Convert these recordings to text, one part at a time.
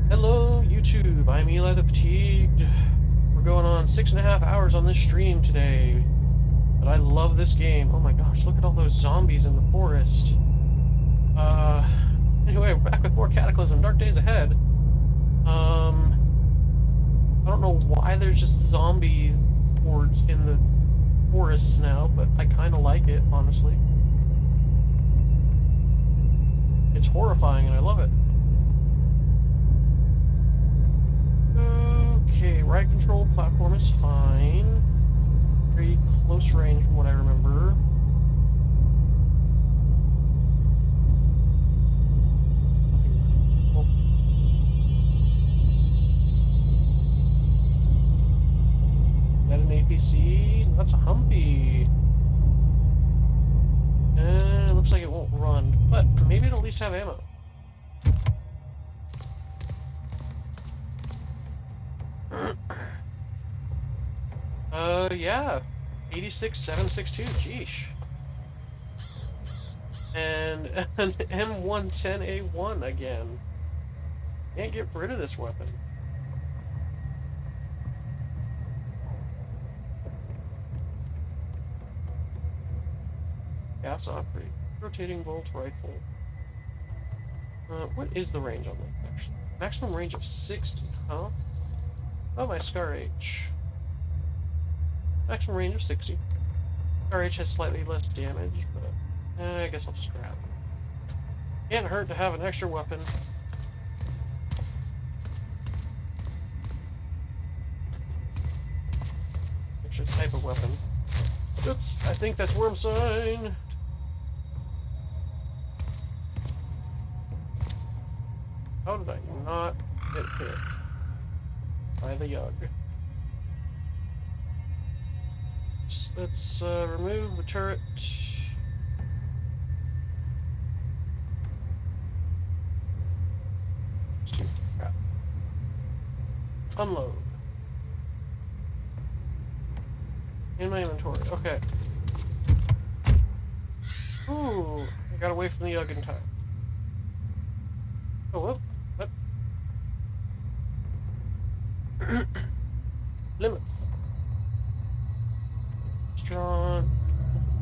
Hello, YouTube. I'm Eli the Fatigued. We're going on 6.5 hours on this stream today. But I love this game. Oh my gosh, look at all those zombies in the forest. Uh, anyway, we're back with more Cataclysm. Dark Days Ahead. I don't know why there's just zombie hordes in the forests now, but I kind of like it, honestly. It's horrifying and I love it. Okay, right control platform is fine. Very close range from what I remember. Is that an APC? That's a Humpy. It looks like it won't run, but maybe it'll at least have ammo. Yeah. 86762, geesh. And an M110A1 again. Can't get rid of this weapon. Gas operating. Rotating bolt rifle. What is the range on that, actually? Maximum range of 60, huh? Oh, my Scar H. Maximum range of 60. Scar H has slightly less damage, but I guess I'll just grab it. Can't hurt to have an extra weapon. Extra type of weapon. Oops, I think that's worm sign. How did I not get hit by the Yug? Let's remove the turret. Crap. Unload. In my inventory. Okay. Ooh, I got away from the Yug in time. Oh, whoop. What? Limits. Restaurant.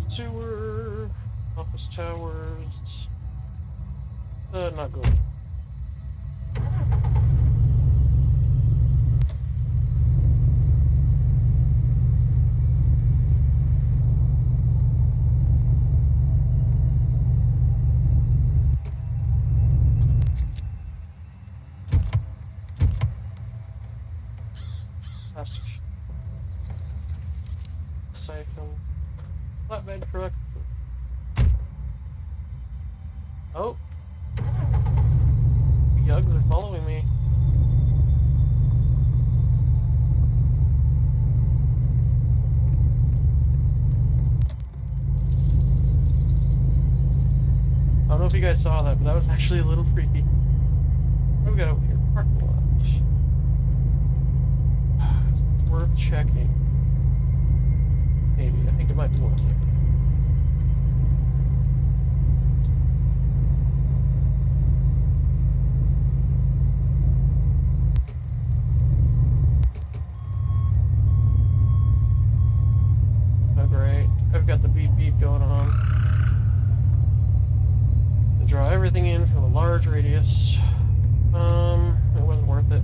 Sewer. Office towers. Not good. Siphon. Flatbed truck. Oh. The Yugs are following me. I don't know if you guys saw that, but that was actually a little freaky. What do we got over here? Parking lot. Worth checking. Maybe. I think it might be worth it. Oh, great. I've got the beep beep going on. To draw everything in from a large radius. It wasn't worth it.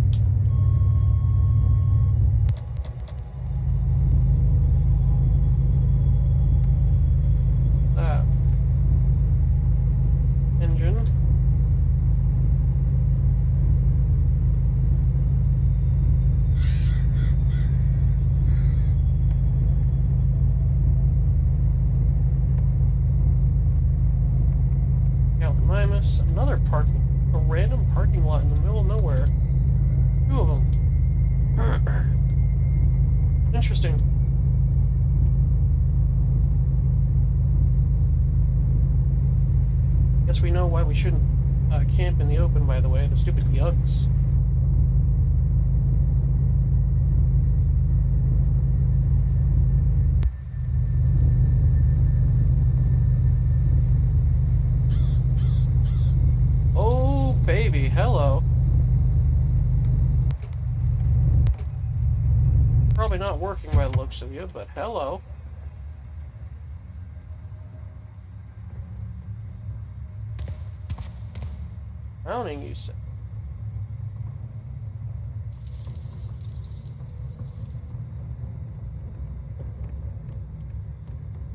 Engine. Minus another a random parking lot in the middle of nowhere. 2 of them. Interesting. Guess we know why we shouldn't camp in the open, by the way. The stupid Yugs. Oh, baby, hello. Probably not working by the looks of you, but hello. Drowning, you said.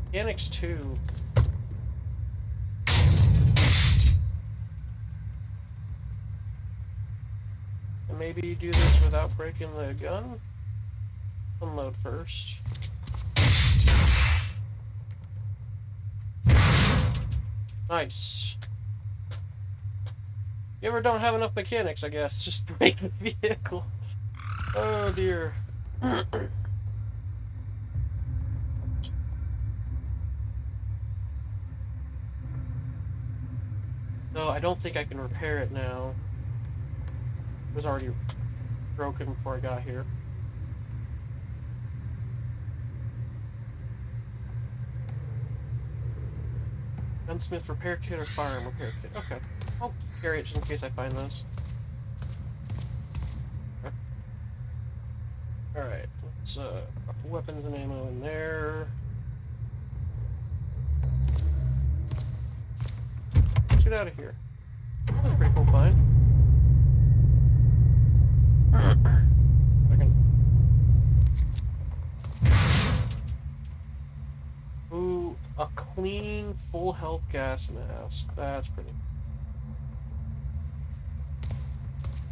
Mechanics 2. And maybe you do this without breaking the gun? Unload first. Nice. You ever don't have enough mechanics, I guess. Just break the vehicle. Oh dear. No, I don't think I can repair it now. It was already broken before I got here. Gunsmith repair kit or firearm repair kit? Okay. I'll carry it just in case I find those. Okay. Alright, let's drop the weapons and ammo in there. Let's get out of here. That was a pretty cool find. Ooh, a clean, full health gas mask. That's pretty.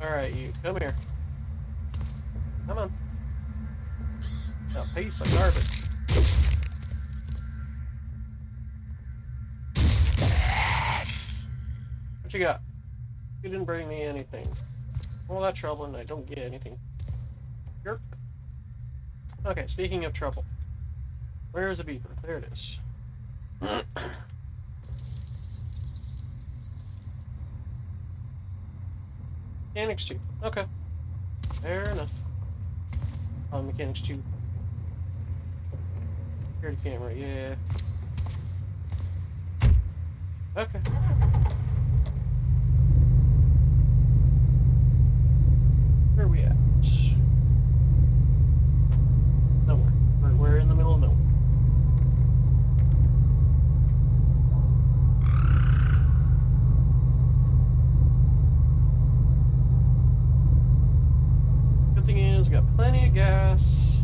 Alright, you, come here. Come on. A piece of garbage. What you got? You didn't bring me anything. All that trouble and I don't get anything. Yerp. Okay, speaking of trouble. Where is the beeper? There it is. Mechanics 2. Okay. Fair enough. Mechanics 2. Security camera, yeah. Okay. Where are we at? Nowhere. We're in the middle of nowhere. Good thing is, we got plenty of gas.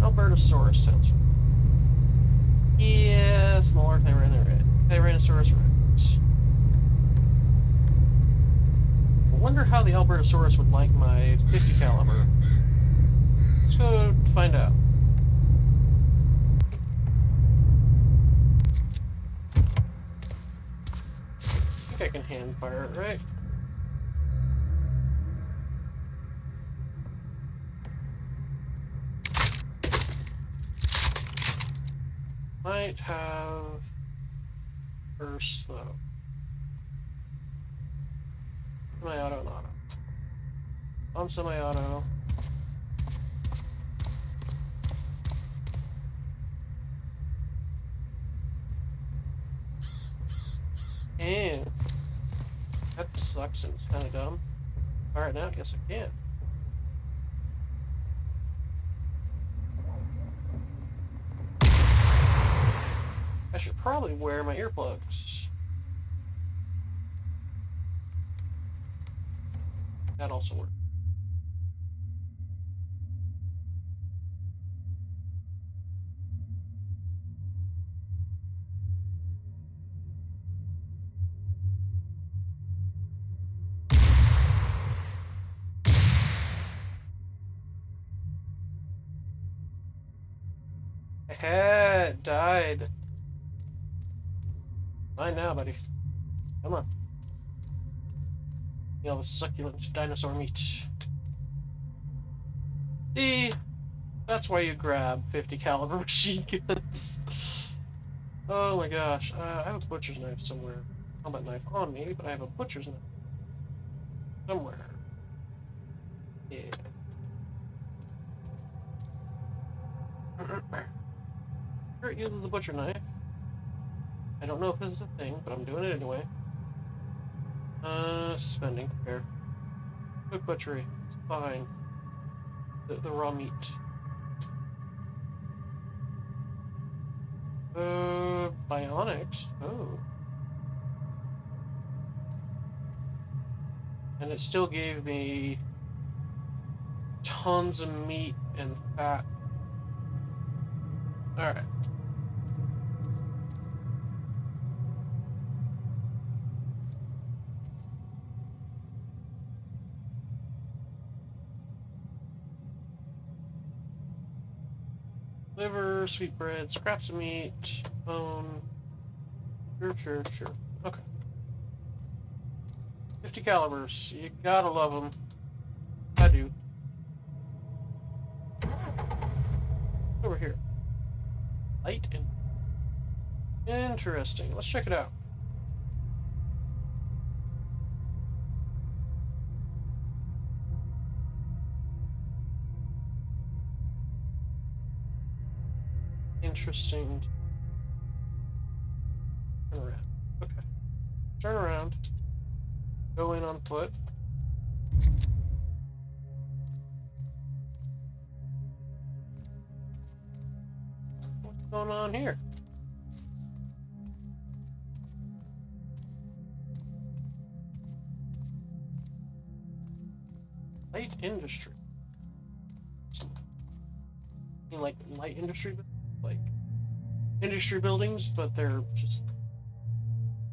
Albertosaurus sounds. Yeah, smaller Tyrannosaurus Rex. I wonder how the Albertosaurus would like my 50 caliber. Let's go find out. I think I can hand fire it, right? Might have first though. Semi-auto and auto. I'm semi-auto. And that sucks and it's kind of dumb. Alright, now I guess I can. I should probably wear my earplugs. That also works. I had died. Mine now, buddy. Come on. You know, the succulent dinosaur meat. See? That's why you grab 50 caliber machine guns. Oh my gosh. I have a butcher's knife somewhere. Combat knife on me, but I have a butcher's knife somewhere. Yeah. Here, use the butcher knife. I don't know if this is a thing, but I'm doing it anyway. Suspending. Prepare. Quick butchery. It's fine. The raw meat. Bionics. Oh. And it still gave me tons of meat and fat. Alright. Liver, sweetbread, scraps of meat, bone. Sure. Okay. 50 calibers. You gotta love them. I do. Over here. Light and interesting. Let's check it out. Interesting. Turn around. Okay. Turn around. Go in on foot. What's going on here? Light industry. I mean, like light industry, like industry buildings, but they're just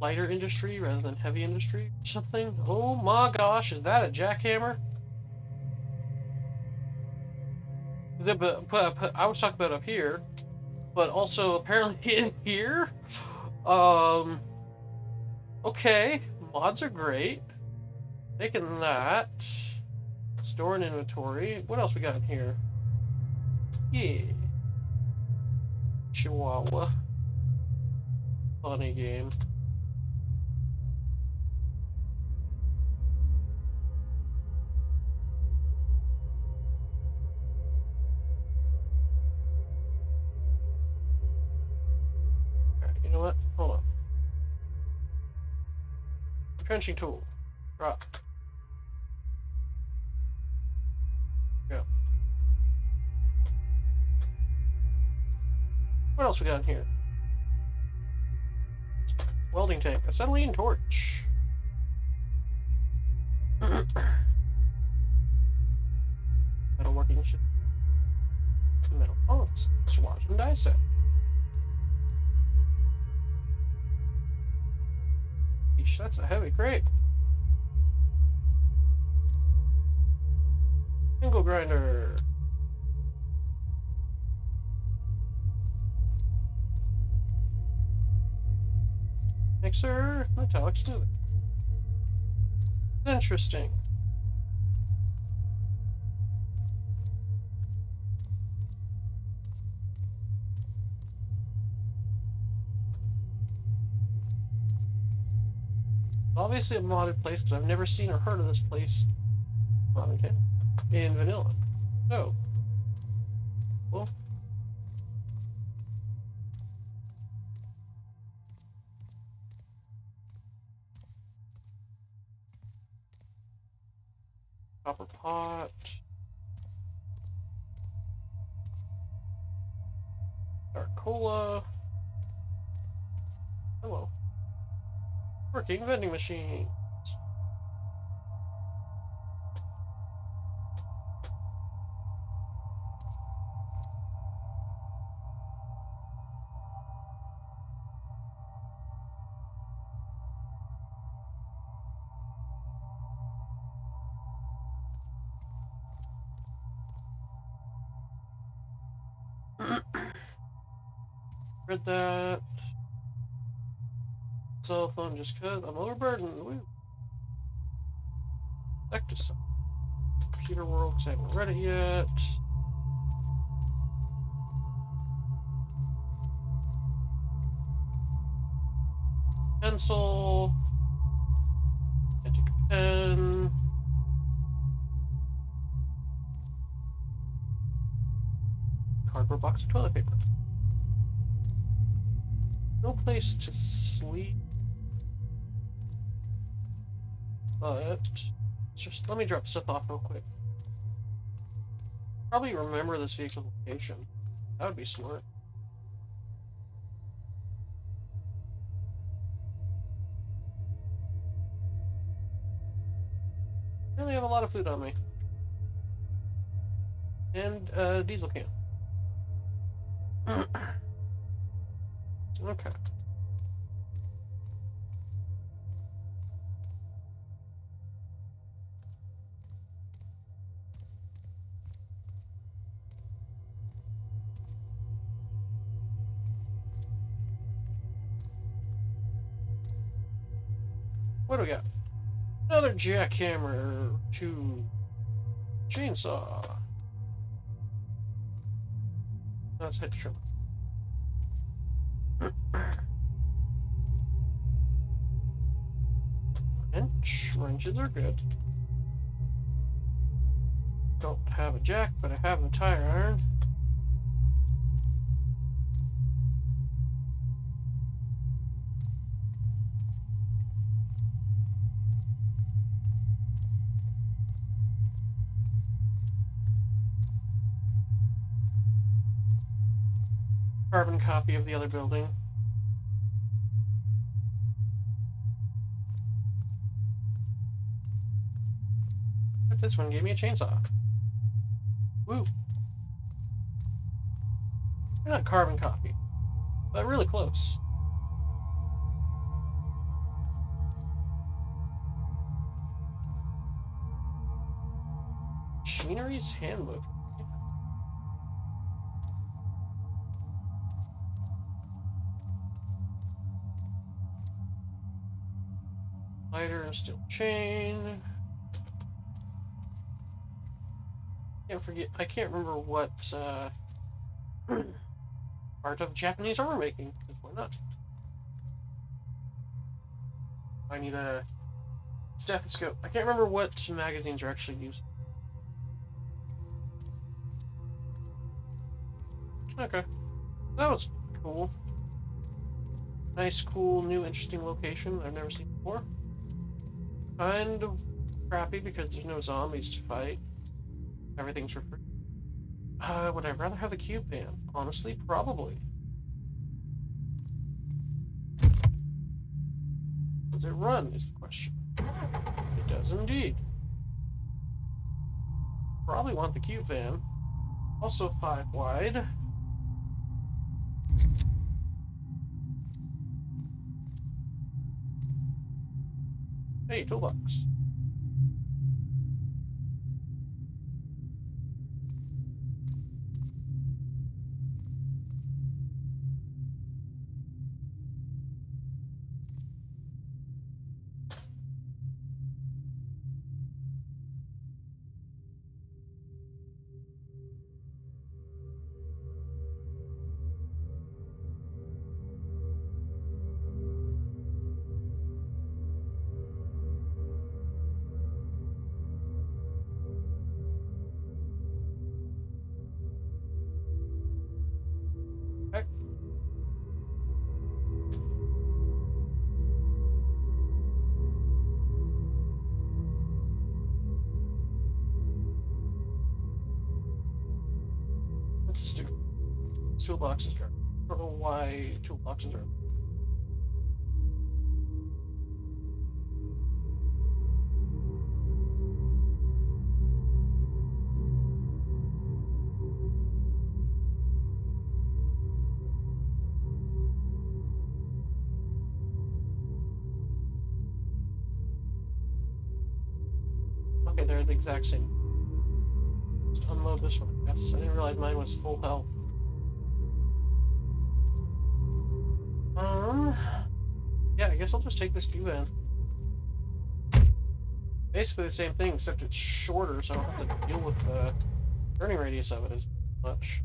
lighter industry rather than heavy industry or something. Oh my gosh, is that a jackhammer? I was talking about up here, but also apparently in here. Okay, mods are great. Taking that. Store and inventory. What else we got in here? Yeah. Chihuahua. Funny game. Alright, you know what? Hold on. Trenching tool. Drop. Go. What else we got in here? Welding tank. Acetylene torch. Metalworking shit. Metal pumps. Swat and die set. Eesh, that's a heavy crate. Angle grinder. Mixer. Metallic smooth. Interesting. Obviously a modded place because I've never seen or heard of this place in vanilla. So, well, copper pot, dark cola. Hello. Working vending machine. Read that. Cell phone just cause I'm overburdened. Woo. Back to some computer world because I haven't read it yet. Pencil. Magic pen. Cardboard box of toilet paper. No place to sleep. But Just let me drop stuff off real quick. Probably remember this vehicle's location. That would be smart. I really have a lot of food on me. And a diesel can. Okay. What do we got? Another jackhammer to chainsaw. That's head trim. Wrenches are good. Don't have a jack, but I have a tire iron. Carbon copy of the other building. But this one gave me a chainsaw. Woo! They're not carbon copy, but really close. Machinery's handbook. Lighter and steel chain. I can't remember what part of Japanese armor making, because why not? I need a stethoscope. I can't remember what magazines are actually used. Okay. That was cool. Nice, cool, new, interesting location I've never seen before. Kind of crappy because there's no zombies to fight. Everything's for free. Would I rather have the cube van? Honestly, probably. Does it run, is the question. It does indeed. Probably want the cube van. Also 5 wide. Hey, toolbox. Okay. Let's do toolboxes are. I don't know why toolboxes are. Okay, they're the exact same. Let's unload this one, I guess. I didn't realize mine was full health. Yeah, I guess I'll just take this cube van. Basically the same thing, except it's shorter, so I don't have to deal with the turning radius of it as much.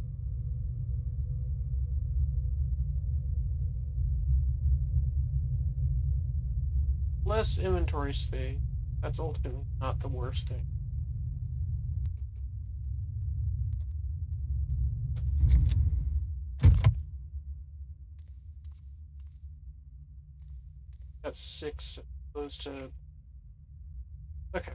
Less inventory space. That's ultimately not the worst thing. That's 6 opposed to... Okay.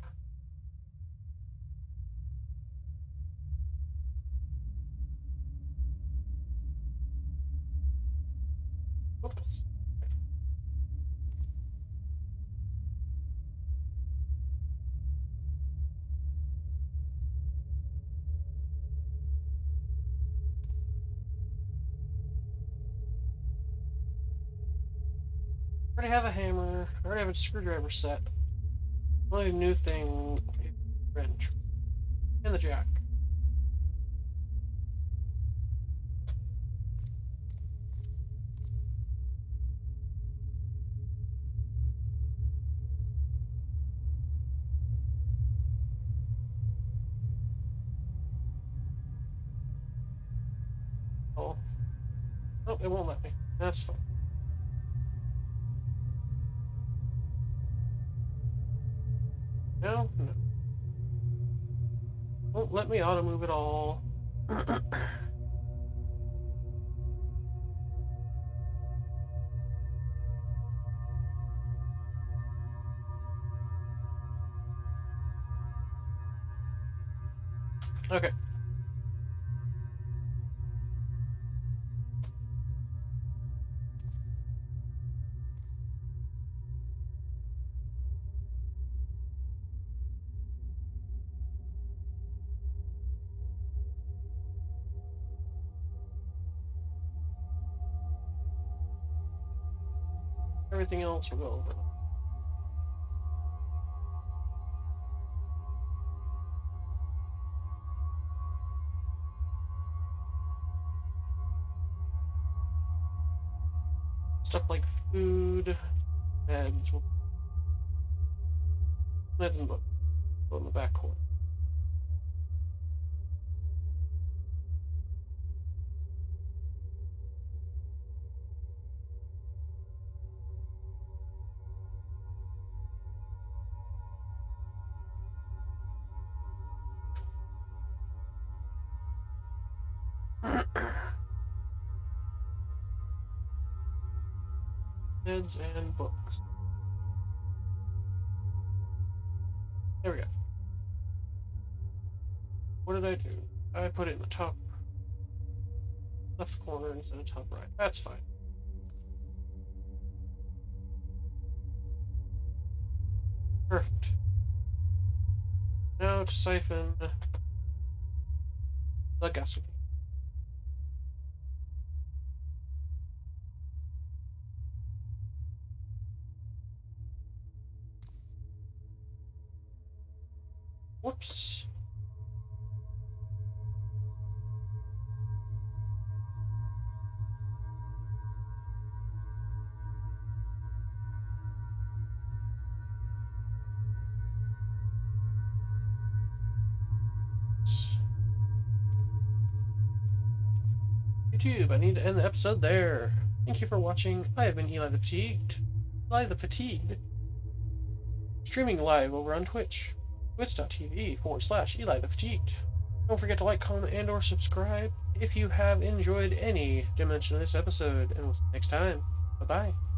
already have a hammer. I already have a screwdriver set. Only new thing is the wrench and the jack. Oh, oh, it won't let me. That's fine. No, no. Won't let me auto move at all. Okay. Everything else will go over. Stuff like food, meds, meds and books. Go in the back corner. Meds and books. There we go. What did I do? I put it in the top left corner instead of top right. That's fine. Perfect. Now to siphon the gasoline. Whoops. YouTube, I need to end the episode there. Thank you for watching. I have been Eli the Fatigued. Eli the Fatigued. Streaming live over on Twitch. Twitch.tv/Eli the Fatigued. Don't forget to like, comment, and or subscribe if you have enjoyed any dimension of this episode. And we'll see you next time. Bye-bye.